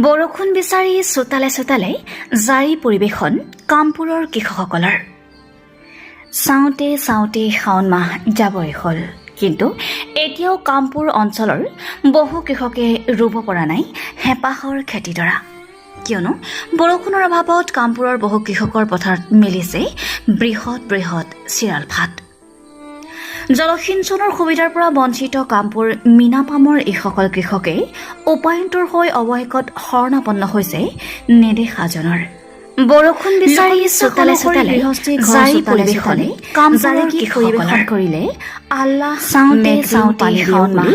বৰষুণ বিচাৰি চোতালে চোতালে জাৰি পৰিৱেশন কামপুৰৰ কৃষকসকলৰ। চাওঁতে চাওঁতে শাওণ মাহ যাবই হ'ল, কিন্তু এতিয়াও কামপুৰ অঞ্চলৰ বহু কৃষকে ৰুব পৰা নাই হেঁপাহৰ খেতিডৰা। কিয়নো বৰষুণৰ অভাৱত কামপুৰৰ বহু কৃষকৰ পথাৰত মেলিছে বৃহৎ বৃহৎ চিৰাল ফাট। জলসিঞ্চনৰ সুবিধাৰ পৰা বঞ্চিত কামপুৰ মীনাপামৰ এইসকল কৃষকে উপায়ন্তৰ হৈ অৱশেষত শৰণাপন্ন হৈছে নেদেখাজনৰ। বৰষুণ বিচাৰি চোতালে চোতালে জাৰি পৰিৱেশন কামপুৰৰ কৃষকসকলৰ কৰিলে আল্লাহ চাওঁতে চাওঁতে শাওণ মাহ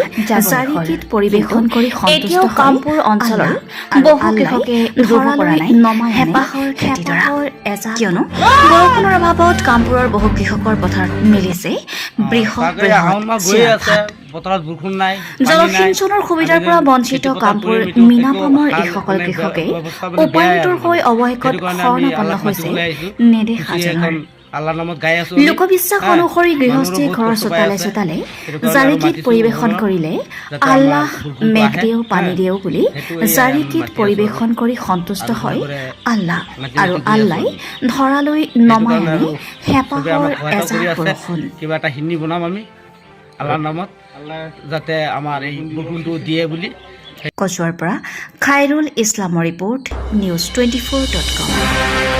জাৰিকিত পৰিৱেশন কৰি এতিয়াও কামপুৰ অঞ্চলৰ বহু কৃষকে ৰুব পৰা নাই হেঁপাহৰ খেতিডৰা। কিয়নো বৰষুণৰ অভাৱত কামপুৰৰ বহু কৃষকৰ পথাৰত মেলিছে বৃহৎ বৃহৎ চিৰাল ফাট। জলসিঞ্চনৰ সুবিধাৰ পৰা বঞ্চিত কামপুৰ মীনাপামৰ এইসকল কৃষকে উপায়ন্তৰ হৈ অৱশেষত শৰণাপন্ন হৈছে নেদেখাজনৰ। লোকবিশ্বাস অনুসৰি গৃহস্থী ঘৰৰ চোতালে চোতালে জাৰিকিত পৰিৱেশন কৰিলে আল্লাহ মেঘ দিও পানী দিও বুলি জাৰিকিত পৰিৱেশন কৰি সন্তুষ্ট হয় আল্লাহ, আৰু আল্লাই ধৰালৈ নমাই আনে হেঁপাহৰ এজাক বৰষুণ। কিবা এটা হিন্দী বনাম আমি আল্লাহৰ নামত, আল্লাহ যাতে আমাৰ এই বৰষুণটো দিয়ে বুলি। কচুৱাৰ পৰা খাইৰুল ইছলামৰ ৰিপৰ্ট, নিউজ 24.com।